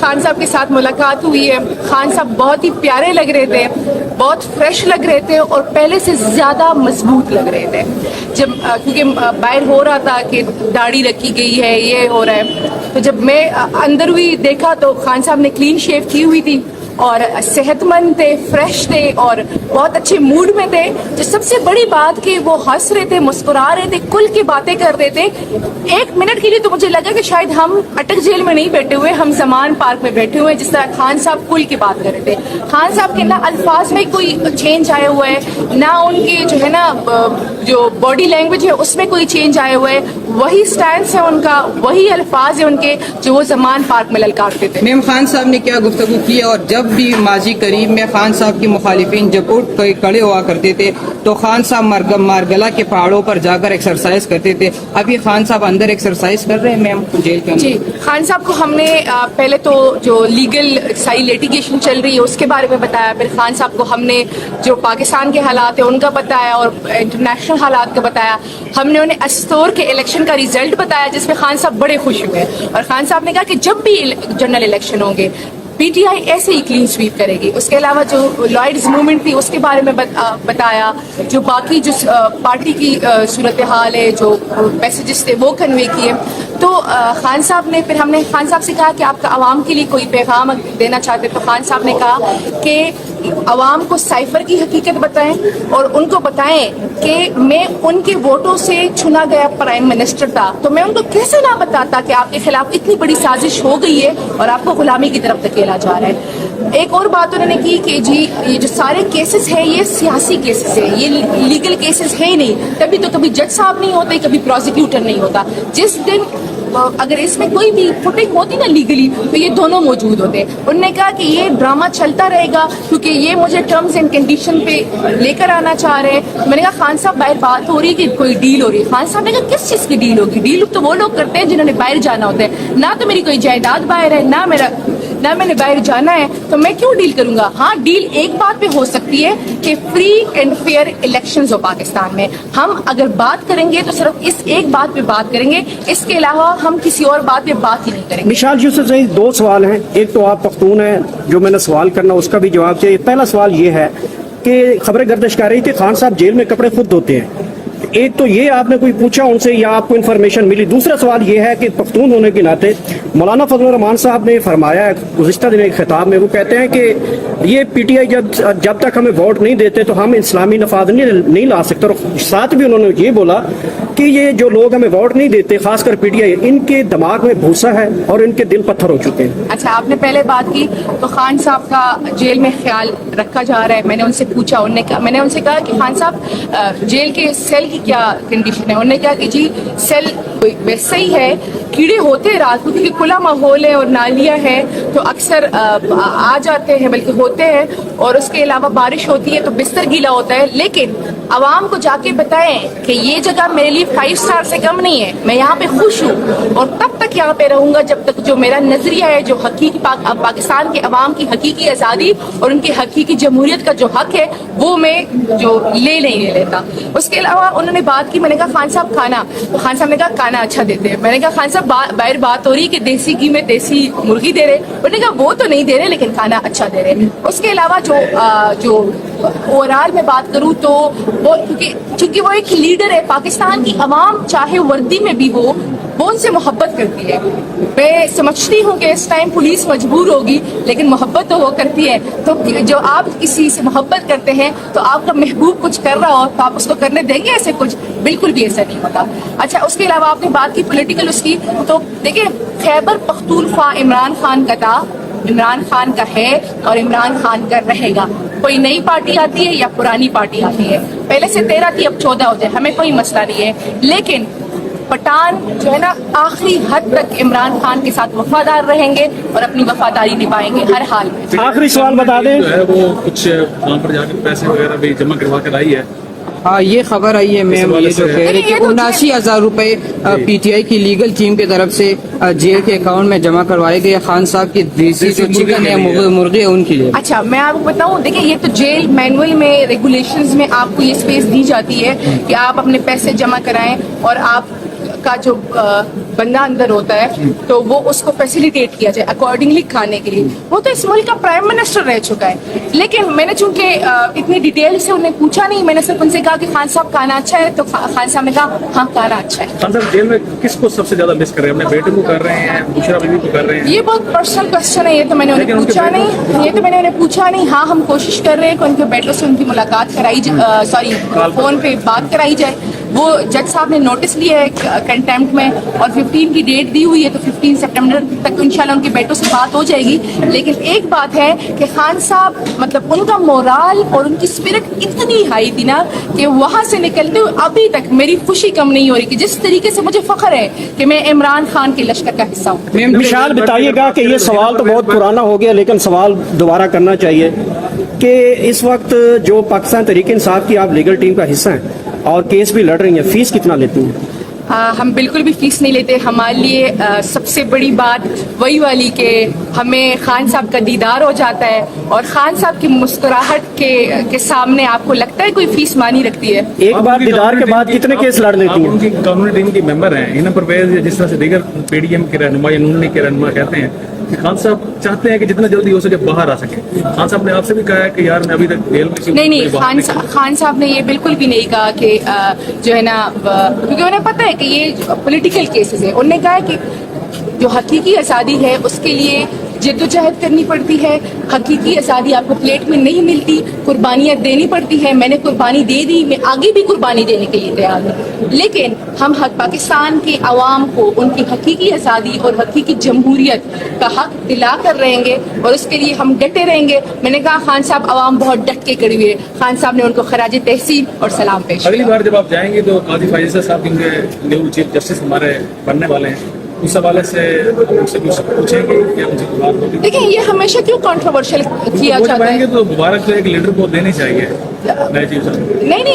खान साहब के साथ मुलाकात हुई है। खान साहब बहुत ही प्यारे लग रहे थे, बहुत फ्रेश लग रहे थे और पहले से ज़्यादा मजबूत लग रहे थे। जब क्योंकि बाहर हो रहा था कि दाढ़ी रखी गई है, ये हो रहा है, तो जब मैं अंदर हुई देखा तो खान साहब ने क्लीन शेव की हुई थी और सेहतमंद थे, फ्रेश थे और बहुत अच्छे मूड में थे। जो सबसे बड़ी बात कि वो हंस रहे थे, मुस्कुरा रहे थे, कुल की बातें कर रहे थे। एक मिनट के लिए तो मुझे लगा कि शायद हम अटक जेल में नहीं बैठे हुए, हम समान पार्क में बैठे हुए, जिस तरह खान साहब कुल की बात कर रहे थे। खान साहब के ना अल्फाज में कोई चेंज आया हुआ है, ना उनके जो है ना जो बॉडी लैंग्वेज है उसमें कोई चेंज आया हुआ है, वही स्टैंस है उनका, वही अल्फाज है उनके जो वो समान पार्क में ललकारते थे। मैम खान साहब ने क्या गुफ्तगू की है, और जब भी माजी करीब में खान साहब की मुखालिफिन जब उठ कर खड़े हुआ करते थे तो खान साहब मारगला के पहाड़ों पर जाकर एक्सरसाइज करते थे। अभी खान साहब अंदर एक्सरसाइज कर रहे हैं मैम जेल के अंदर? जी, खान साहब को हमने पहले तो जो लीगल सारी लिटिगेशन चल रही है उसके बारे में बताया, फिर खान साहब को हमने जो पाकिस्तान के हालात है उनका बताया और इंटरनेशनल हालात का बताया। हमने उन्हें अस्तोर के इलेक्शन का रिजल्ट बताया जिसमें खान साहब बड़े खुश हुए और खान साहब ने कहा कि जब भी जनरल इलेक्शन होंगे पीटीआई ऐसे ही क्लीन स्वीप करेगी। उसके अलावा जो लॉयड्स मूवमेंट थी उसके बारे में बताया, जो बाकी जो पार्टी की सूरत हाल है, जो मैसेजेस थे वो कन्वे किए। तो खान साहब ने, फिर हमने खान साहब से कहा कि आपका आवाम के लिए कोई पैगाम देना चाहते, तो खान साहब ने कहा कि आवाम को साइफर की हकीकत बताएं और उनको बताएं कि मैं उनके वोटों से चुना गया प्राइम मिनिस्टर था, तो मैं उनको कैसे ना बताता कि आपके खिलाफ इतनी बड़ी साजिश हो गई है और आपको गुलामी की तरफ धकेला जा रहा है। एक और बात उन्होंने की कि जी ये जो सारे केसेस हैं ये सियासी केसेस हैं, ये लीगल केसेस है ही नहीं, तभी तो कभी जज साहब नहीं होते, कभी प्रोसिक्यूटर नहीं होता। जिस दिन अगर इसमें कोई भी फुटिंग होती ना लीगली तो ये दोनों मौजूद होते। उन्होंने कहा कि ये ड्रामा चलता रहेगा क्योंकि ये मुझे टर्म्स एंड कंडीशन पे लेकर आना चाह रहे हैं। मैंने कहा खान साहब बाहर बात हो रही है कि कोई डील हो रही है। खान साहब ने कहा किस चीज़ की डील होगी? डील तो वो लोग करते हैं जिन्होंने बाहर जाना होता है, ना तो मेरी कोई जायदाद बाहर है, ना मैंने बाहर जाना है, तो मैं क्यों डील करूंगा? हाँ, डील एक बात पे हो सकती है कि फ्री एंड फेयर इलेक्शंस हो पाकिस्तान में। हम अगर बात करेंगे तो सिर्फ इस एक बात पे बात करेंगे, इसके अलावा हम किसी और बात पे बात ही नहीं करेंगे। मिशाल यूसुफ सही, दो सवाल हैं। एक तो आप पख्तून हैं, जो मैंने सवाल करना उसका भी जवाब चाहिए। पहला सवाल ये है कि खबरें गर्दिश कर रही थी खान साहब जेल में कपड़े खुद धोते हैं। एक तो ये आपने कोई पूछा उनसे या आपको इन्फॉर्मेशन मिली? दूसरा सवाल ये है कि पख्तून होने के नाते मौलाना फजलुर रहमान साहब ने फरमाया है गुज़िश्ता दिन एक खिताब में, वो कहते हैं कि ये पीटीआई जब तक हमें वोट नहीं देते तो हम इस्लामी नफाज नहीं ला सकते। और साथ भी उन्होंने ये बोला कि ये जो लोग हमें वोट नहीं देते, खासकर पीटीआई, इनके दिमाग में भूसा है और इनके दिल पत्थर हो चुके हैं। अच्छा, आपने पहले बात की तो खान साहब का जेल में ख्याल रखा जा रहा है। मैंने उनसे पूछा, मैंने उनसे कहा कि खान साहब जेल के सेल की क्या कंडीशन है? उन्होंने कहा कि जी सेल वैसे ही है, कीड़े होते हैं रात को क्योंकि खुला माहौल है और नालियाँ है तो अक्सर आ जाते हैं, बल्कि होते हैं, और उसके अलावा बारिश होती है तो बिस्तर गीला होता है। लेकिन आवाम को जाके बताएं कि ये जगह मेरे लिए 5 स्टार से कम नहीं है, मैं यहाँ पे खुश हूँ और तब तक यहाँ पे रहूंगा जब तक जो मेरा नजरिया है, जो हकीकी पाकिस्तान के अवाम की हकीकी आज़ादी और उनकी हकीकी जमहूरियत का जो हक है वो मैं जो ले लेता। उसके अलावा उन्होंने बात की, मैंने कहा खान साहब खाना, तो खान साहब ने कहा खाना अच्छा देते हैं। मैंने कहा खान साहब बाहर बात हो रही है कि देसी घी में देसी मुर्गी दे रहे, उन्होंने कहा वो तो नहीं दे रहे लेकिन खाना अच्छा दे रहे। उसके अलावा जो ओवरऑल में बात करूँ तो वो क्योंकि वो एक लीडर है, पाकिस्तान की अवाम चाहे वर्दी में भी वो उनसे मोहब्बत करती है। मैं समझती हूँ कि इस टाइम पुलिस मजबूर होगी लेकिन मोहब्बत तो वो करती है। तो जो आप किसी से मोहब्बत करते हैं तो आपका महबूब कुछ कर रहा हो तो आप उसको करने देंगे ऐसे? कुछ बिल्कुल भी ऐसा नहीं होता। अच्छा, उसके अलावा आपने बात की पॉलिटिकल उसकी, तो देखिए खैबर पख्तूनख्वा इमरान खान का था, इमरान खान का है और इमरान खान का रहेगा। कोई नई पार्टी आती है या पुरानी पार्टी आती है, पहले से 13 थी अब 14 हो जाए, हमें कोई मसला नहीं है। लेकिन पठान जो है ना आखिरी हद तक इमरान खान के साथ वफादार रहेंगे और अपनी वफादारी निभाएंगे हर हाल में। आखिरी सवाल बता दें, जो है वो कुछ वहाँ पर जाकर पैसे वगैरह भी जमा करवा कर आई है। हाँ, ये खबर आई है मैम, ये जो कह रहे कि 79,000 रुपए पीटीआई की लीगल टीम की तरफ से जेल के अकाउंट में जमा करवाए गए खान साहब की देसी जो चिकन है, मुर्गे है, उनके लिए। अच्छा, मैं आपको बताऊं, देखिए ये तो जेल मैनुअल में, रेगुलेशंस में आपको ये स्पेस दी जाती है कि आप अपने पैसे जमा कराएं और आप का जो बंदा अंदर होता है तो वो उसको फैसिलिटेट किया जाए अकॉर्डिंगली खाने के लिए। वो तो इस मुल्क का प्राइम मिनिस्टर रह चुका है। लेकिन मैंने चूंकि इतनी डिटेल से उन्हें पूछा नहीं, मैंने सिर्फ उनसे कहा कि खान साहब खाना अच्छा है, तो खान साहब ने कहा हाँ खाना अच्छा है। खान साहब जेल में किसको सबसे ज्यादा मिस कर रहे हैं? अपने बेटे को कर रहे हैं, बुशरा बीवी को कर रहे हैं? ये बहुत पर्सनल क्वेश्चन है, ये तो मैंने उन्हें पूछा नहीं, ये तो मैंने उन्हें पूछा नहीं। हाँ, हम कोशिश कर रहे हैं कि उनके बेटों से उनकी मुलाकात कराई सॉरी फोन पे बात कराई जाए। वो जज साहब ने नोटिस लिया है कंटेम्प्ट में और 15 की डेट दी हुई है, तो 15 सितंबर तक इंशाल्लाह उनके बेटों से बात हो जाएगी। लेकिन एक बात है कि खान साहब मतलब उनका मोराल और उनकी स्पिरिट इतनी हाई थी ना कि वहाँ से निकलते हुए अभी तक मेरी खुशी कम नहीं हो रही कि जिस तरीके से मुझे फख्र है कि मैं इमरान खान के लश्कर का हिस्सा हूँ। विशाल बताइएगा कि ये सवाल तो बहुत पुराना हो गया, लेकिन सवाल दोबारा करना चाहिए कि इस वक्त जो पाकिस्तान तहरीक इंसाफ की आप लीगल टीम का हिस्सा हैं और केस भी लड़ रही हैं, फीस कितना लेती हैं? हम बिल्कुल भी फीस नहीं लेते। हमारे लिए सबसे बड़ी बात वही वाली कि हमें खान साहब का दीदार हो जाता है और खान साहब की मुस्कुराहट के सामने आपको लगता है कोई फीस मानी रखती है। एक बार दीदार के बाद कितने केस लड़ लेती हैं? उनकी कानूनी टीम की मेंबर हैं हिना परवेज, जिस तरह से दीगर पीडीएम के रहनुमा या नून लीग के रहनुमा कहते हैं कि खान साहब चाहते हैं कि जितना जल्दी हो सके बाहर आ सके। खान साहब ने आपसे भी कहा है कि यार मैं अभी तक जेल में नहीं, खान साहब ने ये बिल्कुल भी नहीं कहा कि जो है ना, क्योंकि उन्हें पता है कि ये पॉलिटिकल केसेस है। उन्होंने कहा है कि जो हकीकी आज़ादी है उसके लिए जद्दोजहद करनी पड़ती है, हकीकी आज़ादी आपको प्लेट में नहीं मिलती, कुर्बानियाँ देनी पड़ती है। मैंने कुर्बानी दे दी, मैं आगे भी कुर्बानी देने के लिए तैयार हूँ। लेकिन हम पाकिस्तान के अवाम को उनकी हकीकी आज़ादी और हकीकी जमहूरियत का हक दिला कर रहेंगे और उसके लिए हम डटे रहेंगे। मैंने कहा खान साहब अवाम बहुत डट के खड़ी हुई है। खान साहब ने उनको खराज तहसीन और सलाम पेश किया। अगली बार जब आप जाएंगे तो काजी फायजा साहब जिनके न्यू चीफ जस्टिस हमारे बनने वाले हैं, उस हवाले से उनसे कुछ पूछेंगे कि उनसे बात होगी? देखिए, ये हमेशा क्यों कंट्रोवर्शियल किया जाता है? तो मुबारक तो एक लीडर को देनी चाहिए नए चीफ साहब। नहीं।